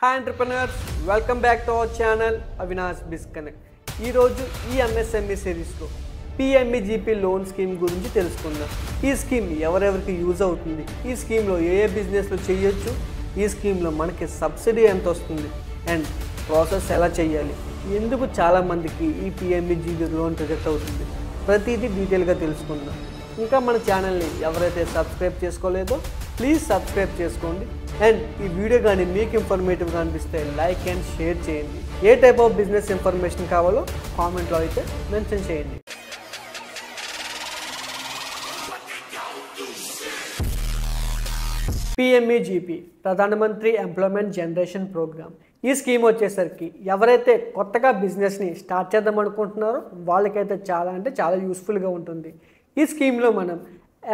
Hi entrepreneurs, welcome back to our channel Avinash BizConnect. ఈ రోజు ఈ MSME సిరీస్ లో PMEGP లోన్ స్కీమ్ గురించి తెలుసుకుందాం. ఈ స్కీమ్ ఎవరెవరికి యూజ్ అవుతుంది, ఈ స్కీమ్ లో ఏ బిజినెస్ లో చేయొచ్చు, ఈ స్కీమ్ లో మనకి సబ్సిడీ ఎంత వస్తుంది అండ్ ప్రాసెస్ ఎలా చేయాలి, ఎందుకు చాలా మందికి ఈ PMEGP లోన్ రిజెక్ట్ అవుతుంది, ప్రతిదీ డీటెయిల్ గా తెలుసుకుందాం. ఇంకా మన ఛానల్ని ఎవరైతే సబ్స్క్రైబ్ చేసుకోలేదో ప్లీజ్ సబ్స్క్రైబ్ చేసుకోండి అండ్ ఈ వీడియో కానీ మీకు ఇన్ఫర్మేటివ్గా అనిపిస్తే లైక్ అండ్ షేర్ చేయండి. ఏ టైప్ ఆఫ్ బిజినెస్ ఇన్ఫర్మేషన్ కావాలో కామెంట్లో అయితే మెన్షన్ చేయండి. PMEGP ప్రధానమంత్రి ఎంప్లాయ్మెంట్ జనరేషన్ ప్రోగ్రామ్. ఈ స్కీమ్ వచ్చేసరికి ఎవరైతే కొత్తగా బిజినెస్ని స్టార్ట్ చేద్దాం అనుకుంటున్నారో వాళ్ళకైతే చాలా యూస్ఫుల్గా ఉంటుంది. ఈ స్కీమ్లో మనం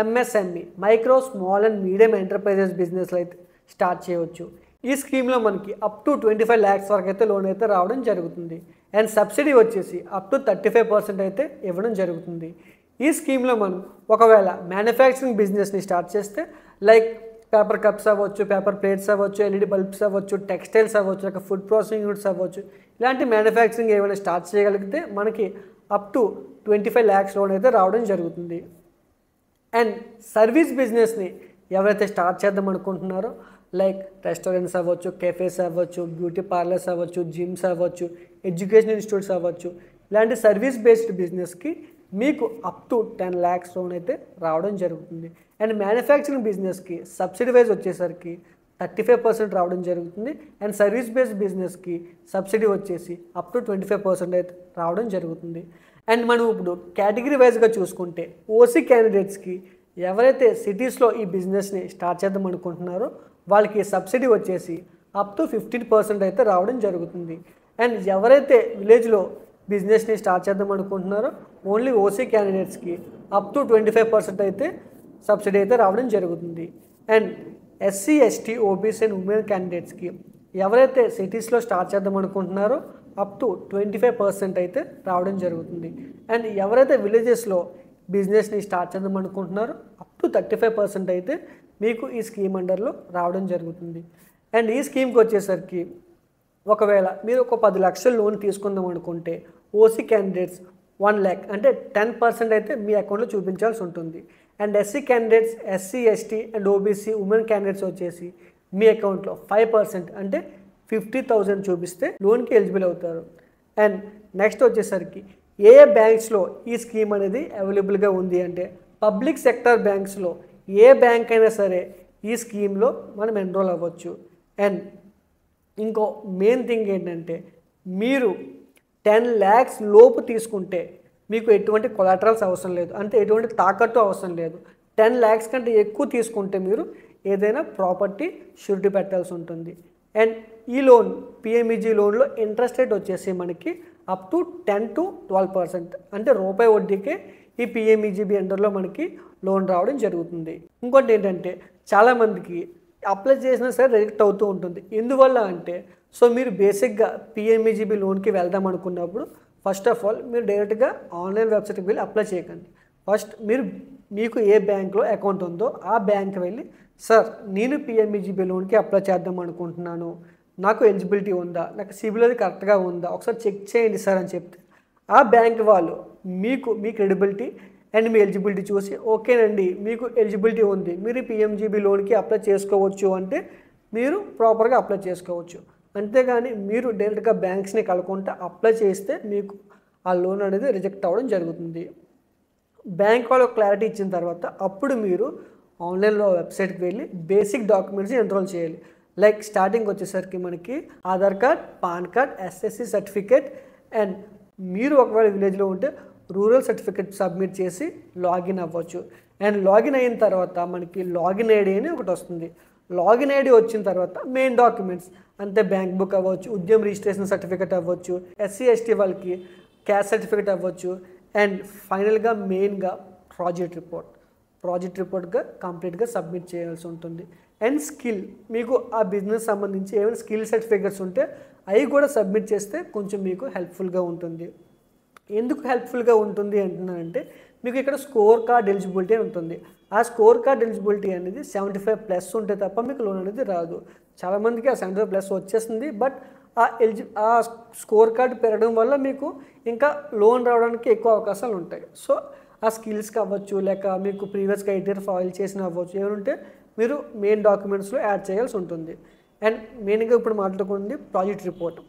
MSME micro small and medium enterprises బిజినెస్లు అయితే స్టార్ట్ చేయవచ్చు. ఈ స్కీమ్లో మనకి అప్ టు 25 lakhs వరకు అయితే లోన్ అయితే రావడం జరుగుతుంది అండ్ సబ్సిడీ వచ్చేసి అప్ టు 35% అయితే ఇవ్వడం జరుగుతుంది. ఈ స్కీమ్లో మనం ఒకవేళ మ్యానుఫ్యాక్చరింగ్ బిజినెస్ని స్టార్ట్ చేస్తే లైక్ పేపర్ కప్స్ అవ్వచ్చు, పేపర్ ప్లేట్స్ అవ్వచ్చు, LED బల్బ్స్ అవ్వచ్చు, టెక్స్టైల్స్ అవ్వచ్చు, లేక ఫుడ్ ప్రాసెసింగ్ యూనిట్స్ అవ్వచ్చు, ఇలాంటి మ్యానుఫ్యాక్చరింగ్ ఏమైనా స్టార్ట్ చేయగలిగితే మనకి అప్ టు 25 lakhs లోన్ అయితే రావడం జరుగుతుంది. అండ్ సర్వీస్ బిజినెస్ని ఎవరైతే స్టార్ట్ చేద్దాం అనుకుంటున్నారో లైక్ రెస్టారెంట్స్ అవ్వచ్చు, కెఫేస్ అవ్వచ్చు, బ్యూటీ పార్లర్స్ అవ్వచ్చు, జిమ్స్ అవ్వచ్చు, ఎడ్యుకేషన్ ఇన్స్టిట్యూట్స్ అవ్వచ్చు, ఇలాంటి సర్వీస్ బేస్డ్ బిజినెస్కి మీకు అప్ టు 10 lakhs లోన్ అయితే రావడం జరుగుతుంది. అండ్ మ్యానుఫ్యాక్చరింగ్ బిజినెస్కి సబ్సిడీ వైజ్ వచ్చేసరికి 35% రావడం జరుగుతుంది అండ్ సర్వీస్ బేస్డ్ బిజినెస్కి సబ్సిడీ వచ్చేసి అప్ టు 25% అయితే రావడం జరుగుతుంది. అండ్ మనం ఇప్పుడు కేటగిరీ వైజ్గా చూసుకుంటే ఓసీ క్యాండిడేట్స్కి ఎవరైతే సిటీస్లో ఈ బిజినెస్ని స్టార్ట్ చేద్దాం అనుకుంటున్నారో వాళ్ళకి సబ్సిడీ వచ్చేసి అప్ టు 15% అయితే రావడం జరుగుతుంది. అండ్ ఎవరైతే విలేజ్లో బిజినెస్ని స్టార్ట్ చేద్దాం అనుకుంటున్నారో ఓన్లీ ఓసీ క్యాండిడేట్స్కి అప్ టు 25% అయితే సబ్సిడీ అయితే రావడం జరుగుతుంది. And SC, ST, OBC and women క్యాండిడేట్స్కి ఎవరైతే సిటీస్లో స్టార్ట్ చేద్దాం అనుకుంటున్నారో అప్ టు 25% అయితే రావడం జరుగుతుంది. అండ్ ఎవరైతే విలేజెస్లో బిజినెస్ని స్టార్ట్ చేద్దాం అనుకుంటున్నారో అప్ టు 35% అయితే మీకు ఈ స్కీమ్ అండర్లో రావడం జరుగుతుంది. అండ్ ఈ స్కీమ్కి వచ్చేసరికి ఒకవేళ మీరు ఒక 10 లక్షల లోన్ తీసుకుందాం అనుకుంటే ఓసీ క్యాండిడేట్స్ 1 lakh అంటే 10% అయితే మీ అకౌంట్లో చూపించాల్సి ఉంటుంది. And SC candidates, SC, ST and OBC women candidates వచ్చేసి మీ అకౌంట్లో 5% అంటే 50,000 చూపిస్తే లోన్కి ఎలిజిబుల్ అవుతారు. అండ్ నెక్స్ట్ వచ్చేసరికి ఏ బ్యాంక్స్లో ఈ స్కీమ్ అనేది అవైలబుల్గా ఉంది అంటే పబ్లిక్ సెక్టర్ బ్యాంక్స్లో ఏ బ్యాంక్ అయినా సరే ఈ స్కీమ్లో మనం ఎన్రోల్ అవ్వచ్చు. అండ్ ఇంకో మెయిన్ థింగ్ ఏంటంటే మీరు 10 lakhs లోపు తీసుకుంటే మీకు ఎటువంటి కొలాటరల్స్ అవసరం లేదు, అంటే ఎటువంటి తాకట్టు అవసరం లేదు. 10 lakhs కంటే ఎక్కువ తీసుకుంటే మీరు ఏదైనా ప్రాపర్టీ షూరిటీ పెట్టాల్సి ఉంటుంది. అండ్ ఈ లోన్ PMEG లోన్లో ఇంట్రెస్ట్ రేట్ వచ్చేసి మనకి అప్ టు 10 to 12% అంటే రూపాయి వడ్డీకే ఈ PMEGB అండర్లో మనకి లోన్ రావడం జరుగుతుంది. ఇంకోటి ఏంటంటే చాలామందికి అప్లై చేసినా సరే రిజెక్ట్ అవుతూ ఉంటుంది. ఎందువల్ల అంటే మీరు బేసిక్గా PMEGB లోన్కి వెళ్దాం అనుకున్నప్పుడు ఫస్ట్ ఆఫ్ ఆల్ మీరు డైరెక్ట్గా ఆన్లైన్ వెబ్సైట్కి వెళ్ళి అప్లై చేయకండి. ఫస్ట్ మీకు ఏ బ్యాంక్లో అకౌంట్ ఉందో ఆ బ్యాంక్కి వెళ్ళి సార్ నేను PMEGB లోన్కి అప్లై చేద్దాం అనుకుంటున్నాను, నాకు ఎలిజిబిలిటీ ఉందా, నాకు సిబిల్ అది కరెక్ట్గా ఉందా, ఒకసారి చెక్ చేయండి సార్ అని చెప్తే ఆ బ్యాంక్ వాళ్ళు మీ క్రెడిబిలిటీ అండ్ మీ ఎలిజిబిలిటీ చూసి ఓకేనండి మీకు ఎలిజిబిలిటీ ఉంది, మీరు PMEGB లోన్కి అప్లై చేసుకోవచ్చు అంటే మీరు ప్రాపర్గా అప్లై చేసుకోవచ్చు. అంతేగాని మీరు డైరెక్ట్గా బ్యాంక్స్ని కలకుండా అప్లై చేస్తే మీకు ఆ లోన్ అనేది రిజెక్ట్ అవ్వడం జరుగుతుంది. బ్యాంక్ వాళ్ళు క్లారిటీ ఇచ్చిన తర్వాత అప్పుడు మీరు ఆన్లైన్లో వెబ్సైట్కి వెళ్ళి బేసిక్ డాక్యుమెంట్స్ని ఎన్రోల్ చేయాలి. లైక్ స్టార్టింగ్ వచ్చేసరికి మనకి Aadhaar card, pan card, SSC certificate and మీరు ఒకవేళ విలేజ్లో ఉంటే రూరల్ సర్టిఫికేట్ సబ్మిట్ చేసి లాగిన్ అవ్వచ్చు. అండ్ లాగిన్ అయిన తర్వాత మనకి లాగిన్ ఐడి అని ఒకటి వస్తుంది. లాగిన్ ఐడి వచ్చిన తర్వాత మెయిన్ డాక్యుమెంట్స్ అంటే బ్యాంక్ బుక్ అవ్వచ్చు, ఉద్యమ రిజిస్ట్రేషన్ సర్టిఫికేట్ అవ్వచ్చు, SC, ST వాళ్ళకి క్యాస్ట్ సర్టిఫికేట్ అవ్వచ్చు అండ్ ఫైనల్గా మెయిన్గా ప్రాజెక్ట్ రిపోర్ట్గా కంప్లీట్గా సబ్మిట్ చేయాల్సి ఉంటుంది. అండ్ స్కిల్ మీకు ఆ బిజినెస్ సంబంధించి ఏమైనా స్కిల్ సర్టిఫికేట్స్ ఉంటే అవి కూడా సబ్మిట్ చేస్తే కొంచెం మీకు హెల్ప్ఫుల్గా ఉంటుంది. ఎందుకు హెల్ప్ఫుల్గా ఉంటుంది అంటున్నానంటే మీకు ఇక్కడ స్కోర్ కార్డ్ ఎలిజిబిలిటీ ఉంటుంది. ఆ స్కోర్ కార్డ్ ఎలిజిబిలిటీ అనేది 75+ ఉంటే తప్ప మీకు లోన్ అనేది రాదు. చాలామందికి ఆ 75+ వచ్చేస్తుంది. బట్ ఆ స్కోర్ కార్డ్ పెరగడం వల్ల మీకు ఇంకా లోన్ రావడానికి ఎక్కువ అవకాశాలు ఉంటాయి. సో ఆ స్కిల్స్కి అవ్వచ్చు, లేక మీకు ప్రీవియస్ క్రైటీరియా ఫాయిల్ చేసిన అవ్వచ్చు, ఏమంటే మీరు మెయిన్ డాక్యుమెంట్స్లో యాడ్ చేయాల్సి ఉంటుంది. అండ్ మెయిన్గా ఇప్పుడు మాట్లాడుకుంది ప్రాజెక్ట్ రిపోర్ట్.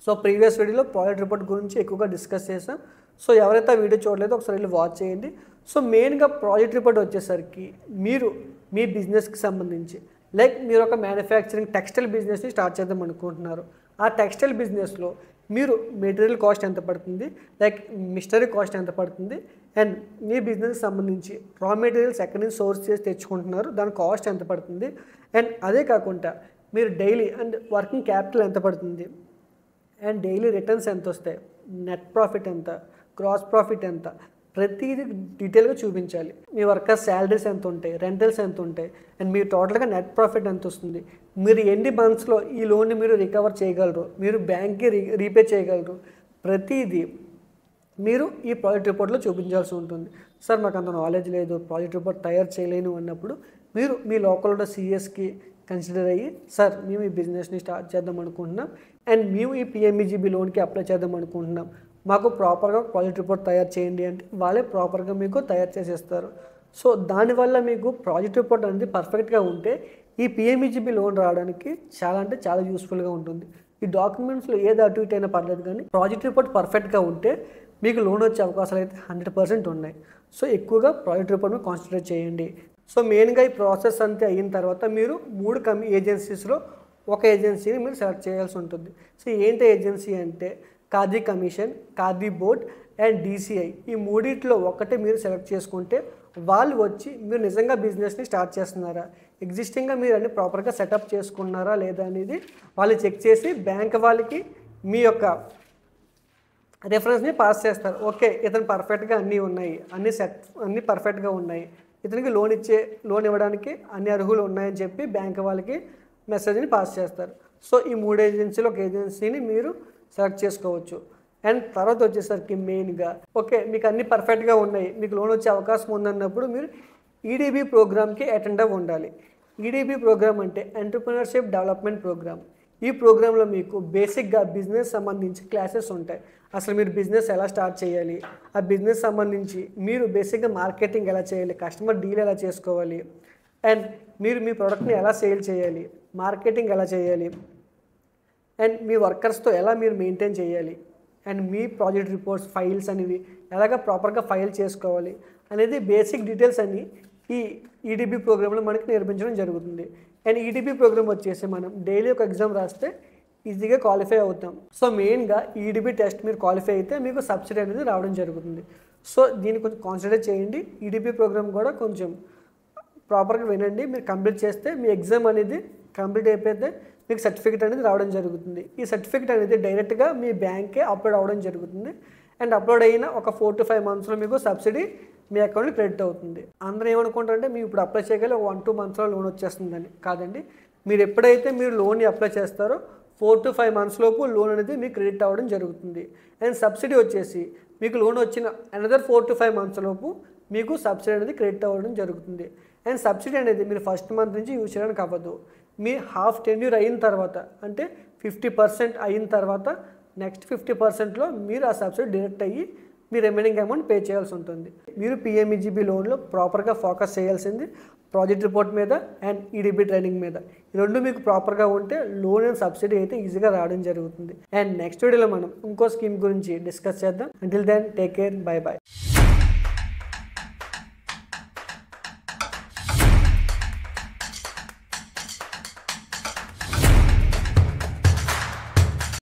సో ప్రీవియస్ వీడియోలో ప్రాజెక్ట్ రిపోర్ట్ గురించి ఎక్కువగా డిస్కస్ చేసాం. సో ఎవరైతే ఆ వీడియో చూడలేదో ఒకసారి వెళ్ళి వాచ్ చేయండి. సో మెయిన్గా ప్రాజెక్ట్ రిపోర్ట్ వచ్చేసరికి మీరు మీ బిజినెస్కి సంబంధించి లైక్ మీరు ఒక మ్యానుఫ్యాక్చరింగ్ టెక్స్టైల్ బిజినెస్ని స్టార్ట్ చేద్దాం అనుకుంటున్నారు. ఆ టెక్స్టైల్ బిజినెస్లో మీరు మెటీరియల్ కాస్ట్ ఎంత పడుతుంది, లైక్ మిషనరీ కాస్ట్ ఎంత పడుతుంది, అండ్ మీ బిజినెస్కి సంబంధించి రా మెటీరియల్స్ ఎక్కడి నుంచి సోర్స్ చేసి తెచ్చుకుంటున్నారు, దాని కాస్ట్ ఎంత పడుతుంది, అండ్ అదే కాకుండా మీరు డైలీ అండ్ వర్కింగ్ క్యాపిటల్ ఎంత పడుతుంది, అండ్ డైలీ రిటర్న్స్ ఎంత వస్తాయి, నెట్ ప్రాఫిట్ ఎంత, గ్రాస్ ప్రాఫిట్ ఎంత, ప్రతిదీ డీటెయిల్గా చూపించాలి. మీ వర్కర్స్ శాలరీస్ ఎంత ఉంటాయి, రెంటల్స్ ఎంత ఉంటాయి, అండ్ మీ టోటల్గా నెట్ ప్రాఫిట్ ఎంత వస్తుంది, మీరు ఎన్ని మంత్స్లో ఈ లోన్ని మీరు రికవర్ చేయగలరు, మీరు బ్యాంక్కి రీపే చేయగలరు, ప్రతిదీ మీరు ఈ ప్రాజెక్ట్ రిపోర్ట్లో చూపించాల్సి ఉంటుంది. సార్ మాకు అంత నాలెడ్జ్ లేదు, ప్రాజెక్ట్ రిపోర్ట్ తయారు చేయలేను అన్నప్పుడు మీరు మీ లోకల్ ఉన్న సిఎస్కి కన్సిడర్ అయ్యి, సార్ మేము ఈ బిజినెస్ని స్టార్ట్ చేద్దాం అనుకుంటున్నాం అండ్ మేము ఈ పిఎంఈజీబీ లోన్కి అప్లై చేద్దాం అనుకుంటున్నాం, మాకు ప్రాపర్గా ప్రాజెక్ట్ రిపోర్ట్ తయారు చేయండి అంటే వాళ్ళే ప్రాపర్గా మీకు తయారు చేసేస్తారు. సో దానివల్ల మీకు ప్రాజెక్ట్ రిపోర్ట్ అనేది పర్ఫెక్ట్గా ఉంటే ఈ పిఎంఈజీబీ లోన్ రావడానికి చాలా అంటే చాలా యూస్ఫుల్గా ఉంటుంది. ఈ డాక్యుమెంట్స్లో ఏది అటు ఇటు అయినా పర్లేదు, కానీ ప్రాజెక్ట్ రిపోర్ట్ పర్ఫెక్ట్గా ఉంటే మీకు లోన్ వచ్చే అవకాశాలు అయితే 100% ఉన్నాయి. సో ఎక్కువగా ప్రాజెక్ట్ రిపోర్ట్ని కాన్సన్ట్రేట్ చేయండి. సో మెయిన్గా ఈ ప్రాసెస్ అంతే అయిన తర్వాత మీరు 3 ఏజెన్సీస్లో ఒక ఏజెన్సీని మీరు సెలెక్ట్ చేయాల్సి ఉంటుంది. సో ఏంటి ఏజెన్సీ అంటే khadi commission, khadi board and DCI. ఈ మూడిట్లో ఒకటి మీరు సెలెక్ట్ చేసుకుంటే వాళ్ళు వచ్చి మీరు నిజంగా బిజినెస్ని స్టార్ట్ చేస్తున్నారా, ఎగ్జిస్టింగ్గా మీరు అన్ని ప్రాపర్గా సెటప్ చేసుకున్నారా లేదా అనేది వాళ్ళు చెక్ చేసి బ్యాంక్ వాళ్ళకి మీ యొక్క రెఫరెన్స్ని పాస్ చేస్తారు. ఓకే, ఇతను పర్ఫెక్ట్గా అన్నీ ఉన్నాయి, అన్నీ పర్ఫెక్ట్గా ఉన్నాయి, ఇతనికి లోన్ ఇవ్వడానికి అన్ని అర్హులు ఉన్నాయని చెప్పి బ్యాంక్ వాళ్ళకి మెసేజ్ని పాస్ చేస్తారు. సో ఈ 3 ఏజెన్సీలో ఒక ఏజెన్సీని మీరు సెలెక్ట్ చేసుకోవచ్చు. అండ్ తర్వాత వచ్చేసరికి మెయిన్గా ఓకే మీకు అన్ని పర్ఫెక్ట్గా ఉన్నాయి, మీకు లోన్ వచ్చే అవకాశం ఉందన్నప్పుడు మీరు EDB ప్రోగ్రామ్కి అటెండ్ అవ్వ ఉండాలి. EDB ప్రోగ్రామ్ అంటే ఎంటర్‌ప్రెన్యూర్‌షిప్ డెవలప్మెంట్ ప్రోగ్రామ్. ఈ ప్రోగ్రాంలో మీకు బేసిక్గా బిజినెస్ సంబంధించి క్లాసెస్ ఉంటాయి. అసలు మీరు బిజినెస్ ఎలా స్టార్ట్ చేయాలి, ఆ బిజినెస్ సంబంధించి మీరు బేసిక్గా మార్కెటింగ్ ఎలా చేయాలి, కస్టమర్ డీల్ ఎలా చేసుకోవాలి, అండ్ మీరు మీ ప్రోడక్ట్ని ఎలా సేల్ చేయాలి, మార్కెటింగ్ ఎలా చేయాలి, అండ్ మీ వర్కర్స్తో ఎలా మీరు మెయింటైన్ చేయాలి, and me project reports files అనేవి ఎలాగ ప్రాపర్గా ఫైల్ చేసుకోవాలి అనేది బేసిక్ డీటెయిల్స్ అన్ని ఈ EDB ప్రోగ్రాంలో మనకి నేర్పించడం జరుగుతుంది. అండ్ EDB ప్రోగ్రామ్ వచ్చేసి మనం డైలీ ఒక ఎగ్జామ్ రాస్తే ఈజీగా క్వాలిఫై అవుతాం. సో మెయిన్గా EDB టెస్ట్ మీరు క్వాలిఫై అయితే మీకు సబ్సిడీ అనేది రావడం జరుగుతుంది. సో దీన్ని కొంచెం కాన్సిడర్ చేయండి. EDB ప్రోగ్రామ్ కూడా కొంచెం ప్రాపర్గా వినండి. మీరు కంప్లీట్ చేస్తే మీ ఎగ్జామ్ అనేది కంప్లీట్ అయిపోతే మీకు సర్టిఫికేట్ అనేది రావడం జరుగుతుంది. ఈ సర్టిఫికేట్ అనేది డైరెక్ట్గా మీ బ్యాంకే అప్లోడ్ అవ్వడం జరుగుతుంది. అండ్ అప్లోడ్ అయిన ఒక 4 to 5 monthsలో మీకు సబ్సిడీ మీ అకౌంట్కి క్రెడిట్ అవుతుంది. అందరూ ఏమనుకుంటారంటే మీరు ఇప్పుడు అప్లై చేయగలి 1-2 monthsలో లోన్ వచ్చేస్తుందని. కాదండి, మీరు ఎప్పుడైతే మీరు లోన్ని అప్లై చేస్తారో 4 to 5 months లోపు లోన్ అనేది మీకు క్రెడిట్ అవ్వడం జరుగుతుంది. అండ్ సబ్సిడీ వచ్చేసి మీకు లోన్ వచ్చిన అనదర్ 4 to 5 months లోపు మీకు సబ్సిడీ అనేది క్రెడిట్ అవ్వడం జరుగుతుంది. అండ్ సబ్సిడీ అనేది మీరు ఫస్ట్ మంత్ నుంచి యూజ్ చేయడానికి అవ్వదు. మీ హాఫ్ టెన్యూర్ అయిన తర్వాత అంటే 50% అయిన తర్వాత నెక్స్ట్ 50%లో మీరు ఆ సబ్సిడీ డైరెక్ట్ అయ్యి మీ రిమైనింగ్ అమౌంట్ పే చేయాల్సి ఉంటుంది. మీరు PMEGB లోన్లో ప్రాపర్గా ఫోకస్ చేయాల్సింది ప్రాజెక్ట్ రిపోర్ట్ మీద అండ్ EDB ట్రైనింగ్ మీద. ఈ రెండు మీకు ప్రాపర్గా ఉంటే లోన్ అండ్ సబ్సిడీ అయితే ఈజీగా రావడం జరుగుతుంది. అండ్ నెక్స్ట్ వీడియోలో మనం ఇంకో స్కీమ్ గురించి డిస్కస్ చేద్దాం. Until then take care, bye bye.